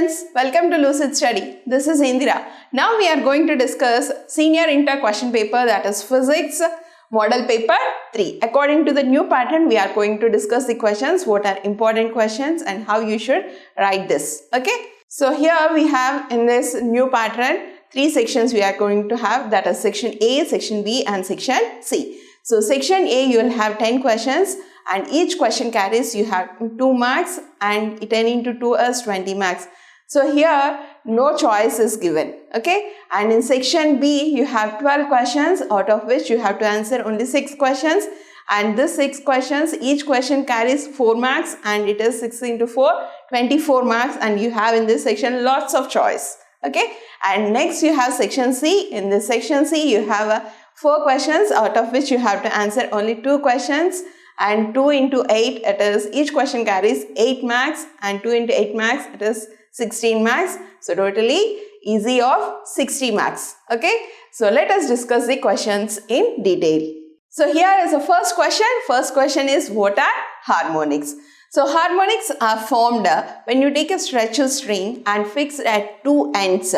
students, welcome to Lucid Study. This is Indira. Now we are going to discuss Senior Inter question paper, that is Physics Model Paper 3. According to the new pattern, we are going to discuss the questions, what are important questions and how you should write this. Okay. So here we have in this new pattern, 3 sections we are going to have, that is section A, section B and section C. So section A you will have 10 questions and each question carries you have 2 marks and 10 into 2 is 20 marks. So here no choice is given, okay, and in section B you have 12 questions out of which you have to answer only 6 questions, and this 6 questions, each question carries 4 marks and it is 6 into 4, 24 marks, and you have in this section lots of choice, okay. And next you have section C. In this section C you have 4 questions out of which you have to answer only 2 questions, and 2 into 8 it is, each question carries 8 marks and 2 into 8 marks it is 16 marks. So totally easy of 60 marks. Okay. So let us discuss the questions in detail. So here is the first question. First question is, what are harmonics? So harmonics are formed when you take a stretcher string and fix it at 2 ends.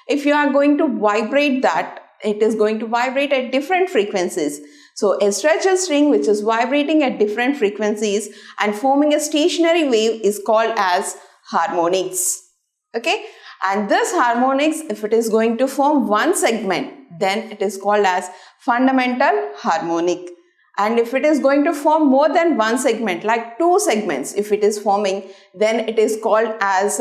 If you are going to vibrate that, it is going to vibrate at different frequencies. So a stretcher string which is vibrating at different frequencies and forming a stationary wave is called as harmonics. Okay, and this harmonics, if it is going to form one segment, then it is called as fundamental harmonic. And if it is going to form more than one segment, like 2 segments, if it is forming, then it is called as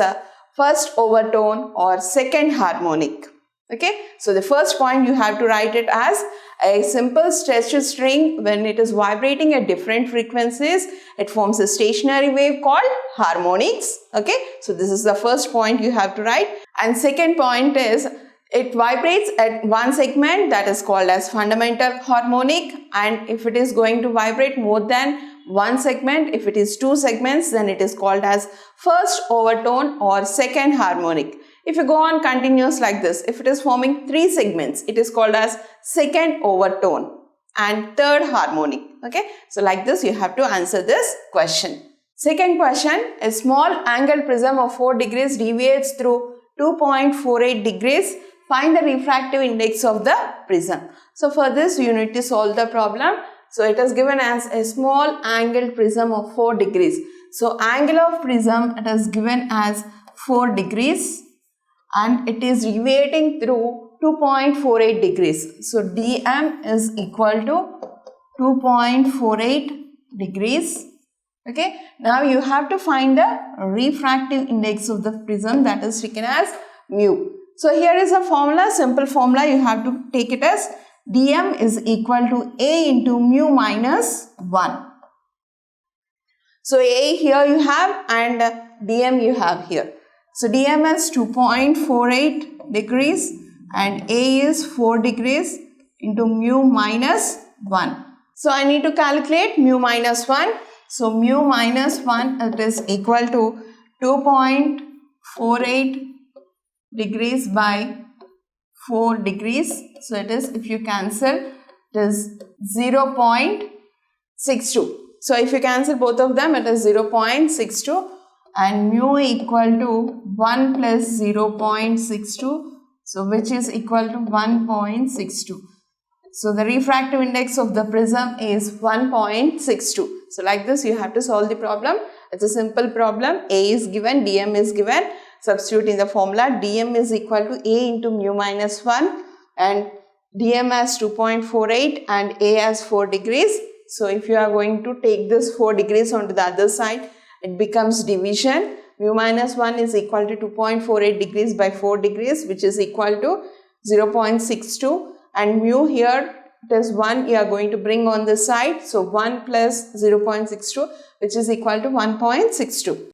first overtone or second harmonic. Okay, so the first point you have to write it as a simple stretcher string. When it is vibrating at different frequencies, it forms a stationary wave called harmonics. Okay, so this is the first point you have to write. And second point is, it vibrates at one segment, that is called as fundamental harmonic. And if it is going to vibrate more than one segment, if it is 2 segments, then it is called as first overtone or second harmonic. If you go on continuous like this, if it is forming 3 segments, it is called as second overtone and third harmonic. Okay, so like this you have to answer this question. Second question, a small angled prism of 4 degrees deviates through 2.48 degrees. Find the refractive index of the prism. So for this you need to solve the problem. So it is given as a small angled prism of 4 degrees. So angle of prism, it is given as 4 degrees. And it is deviating through 2.48 degrees. So dm is equal to 2.48 degrees. Okay. Now you have to find the refractive index of the prism, that is taken as mu. So here is a formula, simple formula. You have to take it as dm is equal to a into mu minus 1. So a here you have and dm you have here. So dm is 2.48 degrees and a is 4 degrees into mu minus 1. So I need to calculate mu minus 1. So mu minus 1, it is equal to 2.48 degrees by 4 degrees. So it is, if you cancel, it is 0.62. So if you cancel both of them, it is 0.62. And mu equal to 1 plus 0.62, so which is equal to 1.62. So the refractive index of the prism is 1.62. So like this you have to solve the problem. It's a simple problem. A is given, dm is given. Substitute in the formula. Dm is equal to a into mu minus 1 and dm as 2.48 and a as 4 degrees. So if you are going to take this 4 degrees onto the other side, it becomes division. Mu minus 1 is equal to 2.48 degrees by 4 degrees, which is equal to 0.62, and mu here it is 1, you are going to bring on this side. So 1 plus 0.62, which is equal to 1.62.